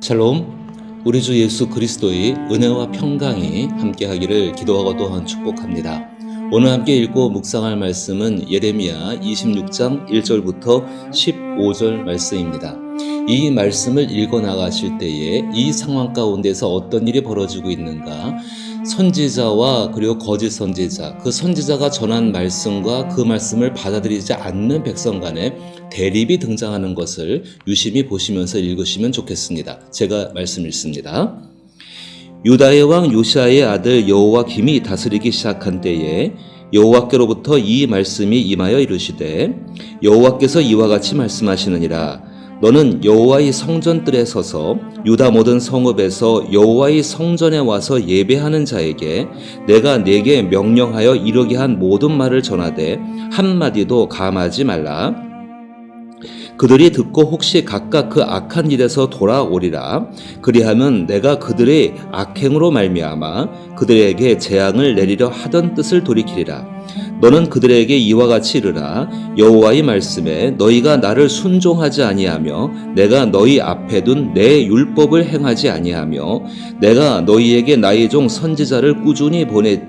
샬롬, 우리 주 예수 그리스도의 은혜와 평강이 함께하기를 기도하고 또한 축복합니다. 오늘 함께 읽고 묵상할 말씀은 예레미야 26장 1절부터 15절 말씀입니다. 이 말씀을 읽어 나가실 때에 이 상황 가운데서 어떤 일이 벌어지고 있는가, 선지자와 그리고 거짓 선지자, 그 선지자가 전한 말씀과 그 말씀을 받아들이지 않는 백성 간에 대립이 등장하는 것을 유심히 보시면서 읽으시면 좋겠습니다. 제가 말씀 읽습니다. 유다의 왕 요시야의 아들 여호와김이 다스리기 시작한 때에 여호와께로부터 이 말씀이 임하여 이르시되, 여호와께서 이와 같이 말씀하시느니라. 너는 여호와의 성전뜰에 서서 유다 모든 성읍에서 여호와의 성전에 와서 예배하는 자에게 내가 네게 명령하여 이르게 한 모든 말을 전하되 한마디도 감하지 말라. 그들이 듣고 혹시 각각 그 악한 일에서 돌아오리라. 그리하면 내가 그들의 악행으로 말미암아 그들에게 재앙을 내리려 하던 뜻을 돌이키리라. 너는 그들에게 이와 같이 이르라. 여호와의 말씀에 너희가 나를 순종하지 아니하며 내가 너희 앞에 둔 내 율법을 행하지 아니하며 내가 너희에게 나의 종 선지자를 꾸준히 보내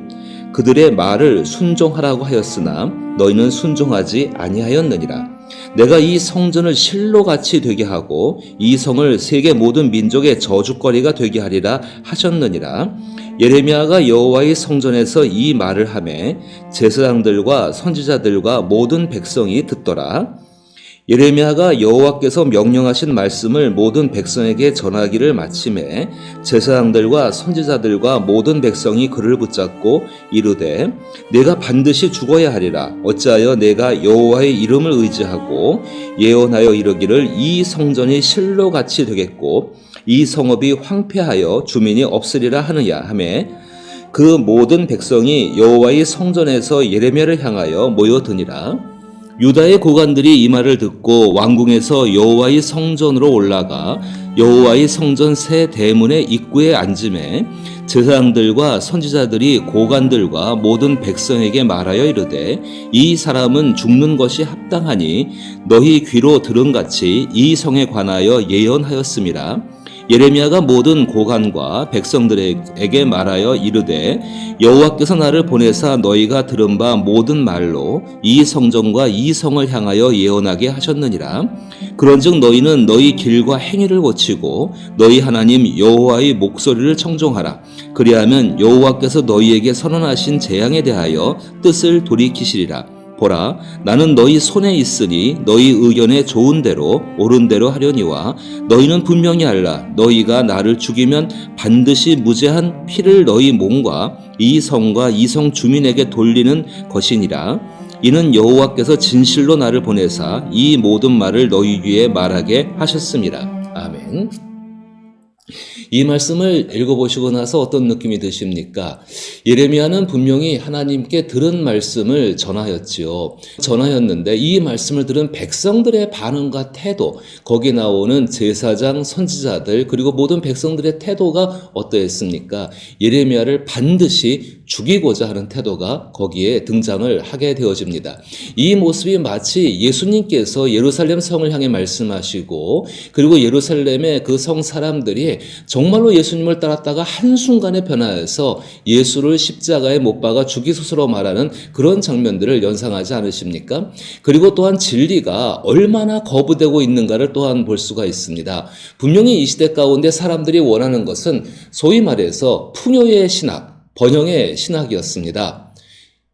그들의 말을 순종하라고 하였으나 너희는 순종하지 아니하였느니라. 내가 이 성전을 실로같이 되게 하고 이 성을 세계 모든 민족의 저주거리가 되게 하리라 하셨느니라. 예레미야가 여호와의 성전에서 이 말을 하매 제사장들과 선지자들과 모든 백성이 듣더라. 예레미야가 여호와께서 명령하신 말씀을 모든 백성에게 전하기를 마침에 제사장들과 선지자들과 모든 백성이 그를 붙잡고 이르되, 내가 반드시 죽어야 하리라. 어찌하여 내가 여호와의 이름을 의지하고 예언하여 이르기를 이 성전이 실로같이 되겠고 이 성읍이 황폐하여 주민이 없으리라 하느냐 하매, 그 모든 백성이 여호와의 성전에서 예레미야를 향하여 모여드니라. 유다의 고관들이 이 말을 듣고 왕궁에서 여호와의 성전으로 올라가 여호와의 성전 새 대문의 입구에 앉음에 제사장들과 선지자들이 고관들과 모든 백성에게 말하여 이르되, 이 사람은 죽는 것이 합당하니 너희 귀로 들은같이 이 성에 관하여 예언하였음이라. 예레미야가 모든 고관과 백성들에게 말하여 이르되, 여호와께서 나를 보내사 너희가 들은 바 모든 말로 이 성전과 이 성을 향하여 예언하게 하셨느니라. 그런즉 너희는 너희 길과 행위를 고치고 너희 하나님 여호와의 목소리를 청종하라. 그리하면 여호와께서 너희에게 선언하신 재앙에 대하여 뜻을 돌이키시리라. 보라, 나는 너희 손에 있으니 너희 의견에 좋은 대로 옳은 대로 하려니와 너희는 분명히 알라. 너희가 나를 죽이면 반드시 무죄한 피를 너희 몸과 이 성과 이 성 주민에게 돌리는 것이니라. 이는 여호와께서 진실로 나를 보내사 이 모든 말을 너희 귀에 말하게 하셨습니다. 아멘. 이 말씀을 읽어보시고 나서 어떤 느낌이 드십니까? 예레미야는 분명히 하나님께 들은 말씀을 전하였지요. 전하였는데 이 말씀을 들은 백성들의 반응과 태도, 거기 나오는 제사장, 선지자들 그리고 모든 백성들의 태도가 어떠했습니까? 예레미야를 반드시 죽이고자 하는 태도가 거기에 등장을 하게 되어집니다. 이 모습이 마치 예수님께서 예루살렘 성을 향해 말씀하시고 그리고 예루살렘의 그 성 사람들이 정말로 예수님을 따랐다가 한순간에 변화해서 예수를 십자가에 못 박아 죽이소서로 말하는 그런 장면들을 연상하지 않으십니까? 그리고 또한 진리가 얼마나 거부되고 있는가를 또한 볼 수가 있습니다. 분명히 이 시대 가운데 사람들이 원하는 것은 소위 말해서 풍요의 신학, 번영의 신학이었습니다.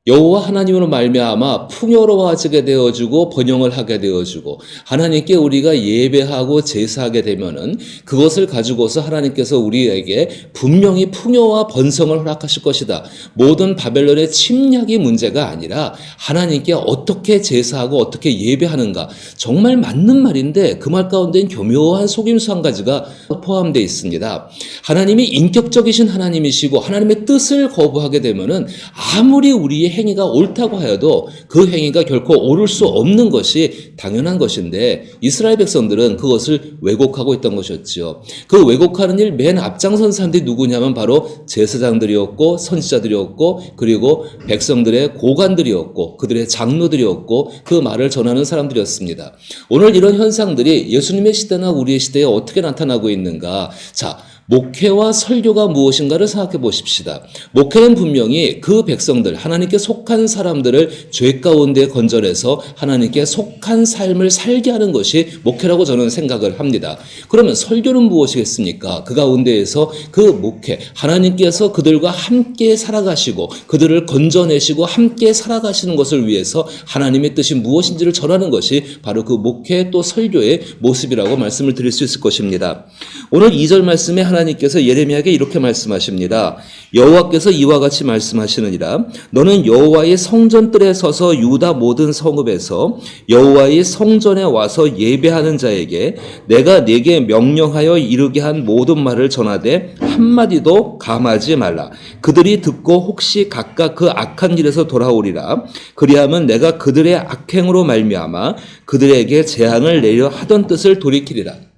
여호와 하나님으로 말미암아 풍요로워지게 되어주고 번영을 하게 되어주고 하나님께 우리가 예배하고 제사하게 되면은 그것을 가지고서 하나님께서 우리에게 분명히 풍요와 번성을 허락하실 것이다. 모든 바벨론의 침략이 문제가 아니라 하나님께 어떻게 제사하고 어떻게 예배하는가, 정말 맞는 말인데 그 말 가운데는 교묘한 속임수 한 가지가 포함되어 있습니다. 하나님이 인격적이신 하나님이시고 하나님의 뜻을 거부하게 되면은 아무리 우리의 행위가 옳다고 하여도 그 행위가 결코 옳을 수 없는 것이 당연한 것인데 이스라엘 백성들은 그것을 왜곡하고 있던 것이었지요. 그 왜곡하는 일 맨 앞장선 사람들이 누구냐면 바로 제사장들이었고 선지자들이었고 그리고 백성들의 고관들이었고 그들의 장로들이었고 그 말을 전하는 사람들이었습니다. 오늘 이런 현상들이 예수님의 시대나 우리의 시대에 어떻게 나타나고 있는가? 자, 목회와 설교가 무엇인가를 생각해 보십시다. 목회는 분명히 그 백성들, 하나님께 속한 사람들을 죄 가운데 건져내서 하나님께 속한 삶을 살게 하는 것이 목회라고 저는 생각을 합니다. 그러면 설교는 무엇이겠습니까? 그 가운데에서 그 목회, 하나님께서 그들과 함께 살아가시고 그들을 건져내시고 함께 살아가시는 것을 위해서 하나님의 뜻이 무엇인지를 전하는 것이 바로 그 목회 또 설교의 모습이라고 말씀을 드릴 수 있을 것입니다. 오늘 2절 말씀에 하나님께서 예레미야에게 이렇게 말씀하십니다. 여호와께서 이와 같이 말씀하시느니라. 너는 여호와의 성전뜰에 서서 유다 모든 성읍에서 여호와의 성전에 와서 예배하는 자에게 내가 네게 명령하여 이르게 한 모든 말을 전하되 한마디도 감하지 말라. 그들이 듣고 혹시 각각 그 악한 일에서 돌아오리라. 그리하면 내가 그들의 악행으로 말미암아 그들에게 재앙을 내려 하던 뜻을 돌이키리라.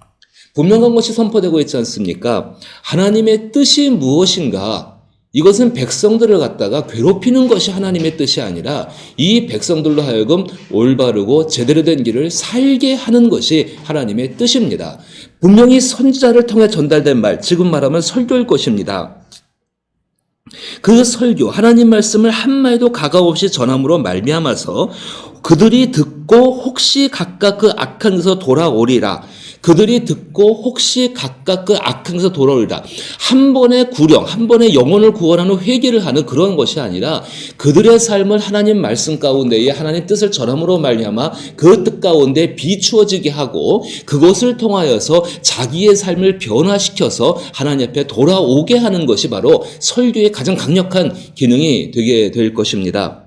분명한 것이 선포되고 있지 않습니까? 하나님의 뜻이 무엇인가? 이것은 백성들을 갖다가 괴롭히는 것이 하나님의 뜻이 아니라 이 백성들로 하여금 올바르고 제대로 된 길을 살게 하는 것이 하나님의 뜻입니다. 분명히 선지자를 통해 전달된 말, 지금 말하면 설교일 것입니다. 그 설교, 하나님 말씀을 한마디도 가감없이 전함으로 말미암아서 그들이 듣고 혹시 각각 그 악한 데서 돌아오리라. 그들이 듣고 혹시 각각 그 악행에서 돌아오리라. 한 번의 구령, 한 번의 영혼을 구원하는 회개를 하는 그런 것이 아니라 그들의 삶을 하나님 말씀 가운데에 하나님 뜻을 전함으로 말미암아 그 뜻 가운데 비추어지게 하고 그것을 통하여서 자기의 삶을 변화시켜서 하나님 앞에 돌아오게 하는 것이 바로 설교의 가장 강력한 기능이 되게 될 것입니다.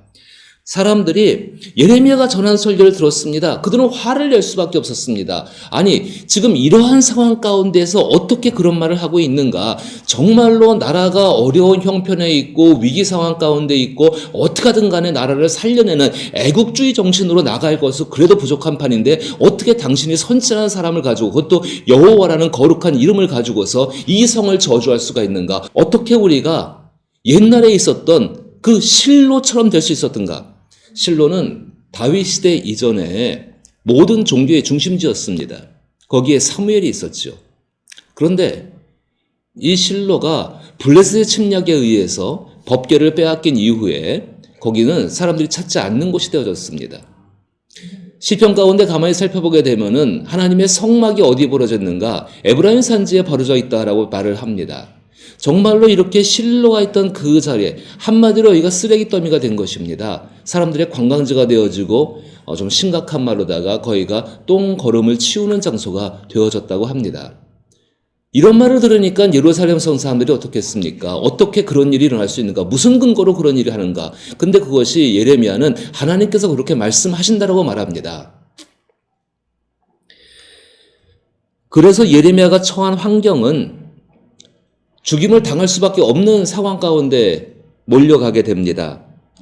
사람들이 예레미야가 전한 설교를 들었습니다. 그들은 화를 낼 수밖에 없었습니다. 아니, 지금 이러한 상황 가운데서 어떻게 그런 말을 하고 있는가? 정말로 나라가 어려운 형편에 있고 위기 상황 가운데 있고 어떻게 하든 간에 나라를 살려내는 애국주의 정신으로 나갈 것은 그래도 부족한 판인데 어떻게 당신이 선지자라는 사람을 가지고 그것도 여호와라는 거룩한 이름을 가지고서 이 성을 저주할 수가 있는가? 어떻게 우리가 옛날에 있었던 그 실로처럼 될 수 있었던가? 실로는 다윗 시대 이전에 모든 종교의 중심지였습니다. 거기에 사무엘이 있었죠. 그런데 이 실로가 블레셋의 침략에 의해서 법궤를 빼앗긴 이후에 거기는 사람들이 찾지 않는 곳이 되어졌습니다. 시편 가운데 가만히 살펴보게 되면은 하나님의 성막이 어디 벌어졌는가? 에브라임 산지에 벌어져 있다라고 말을 합니다. 정말로 이렇게 실로가 있던 그 자리에 한마디로 여기가 쓰레기 더미가 된 것입니다. 사람들의 관광지가 되어지고 좀 심각한 말로다가 거기가 똥걸음을 치우는 장소가 되어졌다고 합니다. 이런 말을 들으니까 예루살렘 성 사람들이 어떻게 했습니까? 어떻게 그런 일이 일어날 수 있는가? 무슨 근거로 그런 일이 하는가? 근데 그것이 예레미야는 하나님께서 그렇게 말씀하신다라고 말합니다. 그래서 예레미야가 처한 환경은 죽임을 당할 수밖에 없는 상황 가운데 몰려가게 됩니다.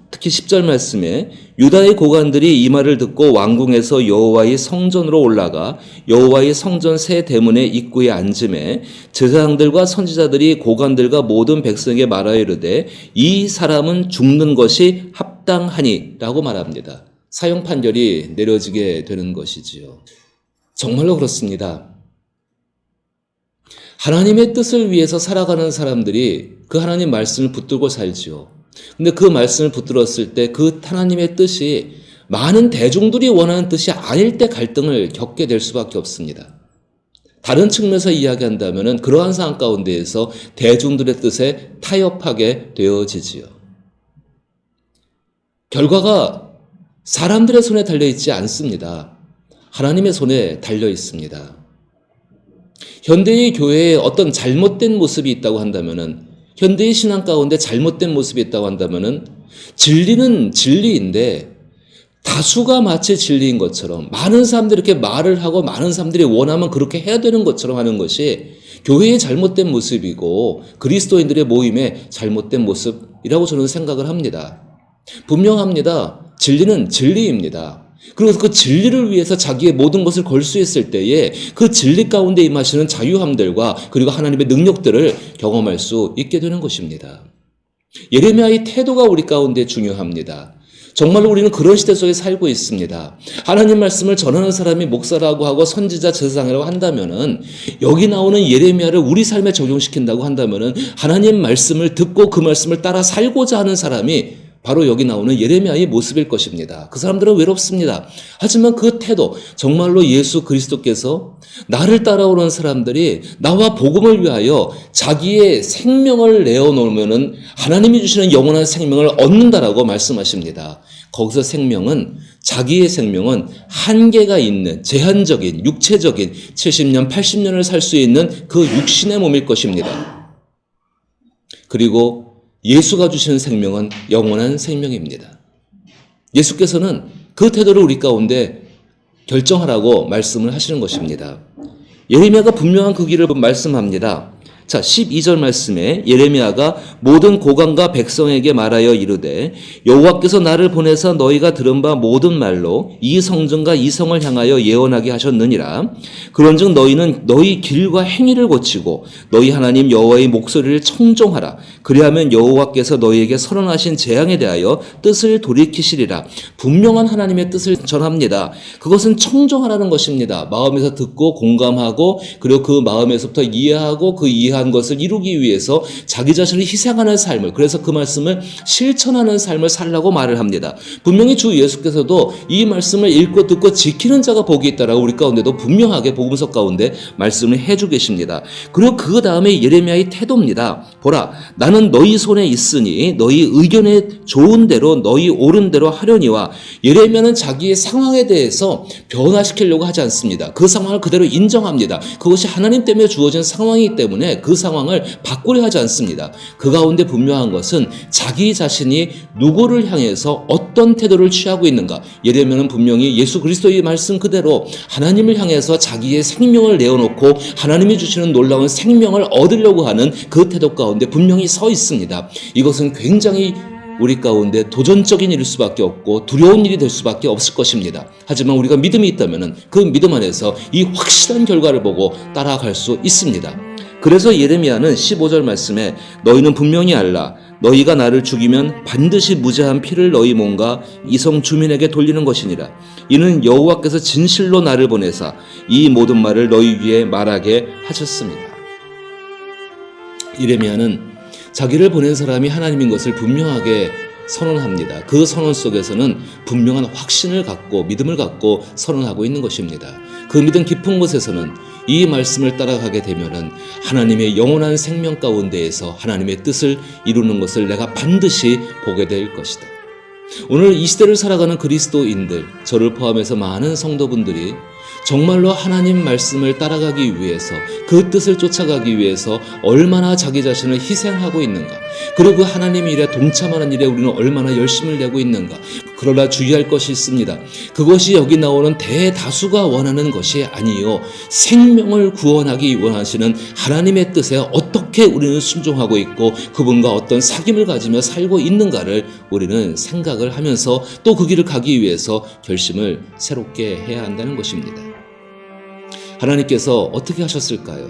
특히 10절 말씀에 유다의 고관들이 이 말을 듣고 왕궁에서 여호와의 성전으로 올라가 여호와의 성전 세 대문의 입구에 앉음에 제사장들과 선지자들이 고관들과 모든 백성에게 말하여 이르되 이 사람은 죽는 것이 합당하니 라고 말합니다. 사형 판결이 내려지게 되는 것이지요. 정말로 그렇습니다. 하나님의 뜻을 위해서 살아가는 사람들이 그 하나님 말씀을 붙들고 살지요. 근데 그 말씀을 붙들었을 때 그 하나님의 뜻이 많은 대중들이 원하는 뜻이 아닐 때 갈등을 겪게 될 수밖에 없습니다. 다른 측면에서 이야기한다면 그러한 상황 가운데에서 대중들의 뜻에 타협하게 되어지지요. 결과가 사람들의 손에 달려있지 않습니다. 하나님의 손에 달려 있습니다. 현대의 교회에 어떤 잘못된 모습이 있다고 한다면은, 현대의 신앙 가운데 잘못된 모습이 있다고 한다면은, 진리는 진리인데, 다수가 마치 진리인 것처럼, 많은 사람들이 이렇게 말을 하고, 많은 사람들이 원하면 그렇게 해야 되는 것처럼 하는 것이 교회의 잘못된 모습이고, 그리스도인들의 모임의 잘못된 모습이라고 저는 생각을 합니다. 분명합니다. 진리는 진리입니다. 그리고 그 진리를 위해서 자기의 모든 것을 걸 수 있을 때에 그 진리 가운데 임하시는 자유함들과 그리고 하나님의 능력들을 경험할 수 있게 되는 것입니다. 예레미야의 태도가 우리 가운데 중요합니다. 정말로 우리는 그런 시대 속에 살고 있습니다. 하나님 말씀을 전하는 사람이 목사라고 하고 선지자 제사장이라고 한다면은, 여기 나오는 예레미야를 우리 삶에 적용시킨다고 한다면은 하나님 말씀을 듣고 그 말씀을 따라 살고자 하는 사람이 바로 여기 나오는 예레미야의 모습일 것입니다. 그 사람들은 외롭습니다. 하지만 그 태도, 정말로 예수 그리스도께서 나를 따라오는 사람들이 나와 복음을 위하여 자기의 생명을 내어놓으면은 하나님이 주시는 영원한 생명을 얻는다라고 말씀하십니다. 거기서 생명은, 자기의 생명은 한계가 있는 제한적인 육체적인 70년, 80년을 살 수 있는 그 육신의 몸일 것입니다. 그리고 예수가 주시는 생명은 영원한 생명입니다. 예수께서는 그 태도를 우리 가운데 결정하라고 말씀을 하시는 것입니다. 예레미야가 분명한 그 길을 말씀합니다. 자, 12절 말씀에 예레미야가 모든 고관과 백성에게 말하여 이르되 여호와께서 나를 보내사 너희가 들은 바 모든 말로 이 성전과 이 성을 향하여 예언하게 하셨느니라. 그런즉 너희는 너희 길과 행위를 고치고 너희 하나님 여호와의 목소리를 청종하라. 그리하면 여호와께서 너희에게 선언하신 재앙에 대하여 뜻을 돌이키시리라. 분명한 하나님의 뜻을 전합니다. 그것은 청종하라는 것입니다. 마음에서 듣고 공감하고 그리고 그 마음에서부터 이해하고 그 이해한 것을 이루기 위해서 자기 자신을 희생하는 삶을, 그래서 그 말씀을 실천하는 삶을 살라고 말을 합니다. 분명히 주 예수께서도 이 말씀을 읽고 듣고 지키는 자가 복이 있다라고 우리 가운데도 분명하게 복음서 가운데 말씀을 해주고 계십니다. 그리고 그 다음에 예레미야의 태도입니다. 보라, 나는 너희 손에 있으니 너희 의견에 좋은 대로 너희 옳은 대로 하려니와. 예레미야는 자기의 상황에 대해서 변화시키려고 하지 않습니다. 그 상황을 그대로 인정합니다. 그것이 하나님 때문에 주어진 상황이기 때문에 그 상황을 바꾸려 하지 않습니다. 그 가운데 분명한 것은 자기 자신이 누구를 향해서 어떤 태도를 취하고 있는가. 예레미야는 분명히 예수 그리스도의 말씀 그대로 하나님을 향해서 자기의 생명을 내어놓고 하나님이 주시는 놀라운 생명을 얻으려고 하는 그 태도 가운데 분명히 서 있습니다. 이것은 굉장히 우리 가운데 도전적인 일일 수밖에 없고 두려운 일이 될 수밖에 없을 것입니다. 하지만 우리가 믿음이 있다면 그 믿음 안에서 이 확실한 결과를 보고 따라갈 수 있습니다. 그래서 예레미야는 15절 말씀에 너희는 분명히 알라. 너희가 나를 죽이면 반드시 무죄한 피를 너희 몸과 이성 주민에게 돌리는 것이니라. 이는 여호와께서 진실로 나를 보내사 이 모든 말을 너희 위에 말하게 하셨습니다. 예레미야는 자기를 보낸 사람이 하나님인 것을 분명하게 선언합니다. 그 선언 속에서는 분명한 확신을 갖고 믿음을 갖고 선언하고 있는 것입니다. 그 믿음 깊은 곳에서는 이 말씀을 따라가게 되면은 하나님의 영원한 생명 가운데에서 하나님의 뜻을 이루는 것을 내가 반드시 보게 될 것이다. 오늘 이 시대를 살아가는 그리스도인들, 저를 포함해서 많은 성도분들이 정말로 하나님 말씀을 따라가기 위해서, 그 뜻을 쫓아가기 위해서 얼마나 자기 자신을 희생하고 있는가, 그리고 그 하나님 일에 동참하는 일에 우리는 얼마나 열심을 내고 있는가. 그러나 주의할 것이 있습니다. 그것이 여기 나오는 대다수가 원하는 것이 아니요, 생명을 구원하기 원하시는 하나님의 뜻에 어떻게 우리는 순종하고 있고 그분과 어떤 사귐을 가지며 살고 있는가를 우리는 생각을 하면서 또 그 길을 가기 위해서 결심을 새롭게 해야 한다는 것입니다. 하나님께서 어떻게 하셨을까요?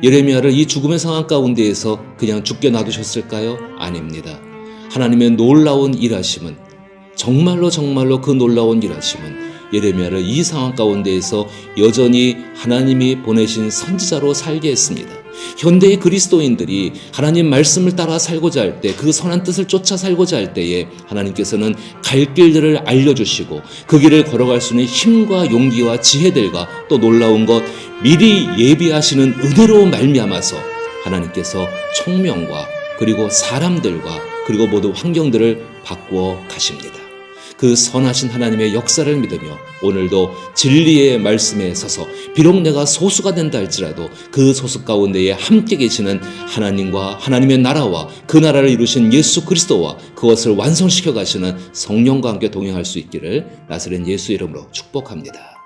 예레미야를 이 죽음의 상황 가운데에서 그냥 죽게 놔두셨을까요? 아닙니다. 하나님의 놀라운 일하심은, 정말로 그 놀라운 일하심은 예레미야를 이 상황 가운데에서 여전히 하나님이 보내신 선지자로 살게 했습니다. 현대의 그리스도인들이 하나님 말씀을 따라 살고자 할 때, 그 선한 뜻을 쫓아 살고자 할 때에 하나님께서는 갈 길들을 알려주시고 그 길을 걸어갈 수 있는 힘과 용기와 지혜들과 또 놀라운 것 미리 예비하시는 은혜로 말미암아서 하나님께서 총명과 그리고 사람들과 그리고 모든 환경들을 바꾸어 가십니다. 그 선하신 하나님의 역사를 믿으며 오늘도 진리의 말씀에 서서 비록 내가 소수가 된다 할지라도 그 소수 가운데에 함께 계시는 하나님과 하나님의 나라와 그 나라를 이루신 예수 그리스도와 그것을 완성시켜 가시는 성령과 함께 동행할 수 있기를 나사렛 예수 이름으로 축복합니다.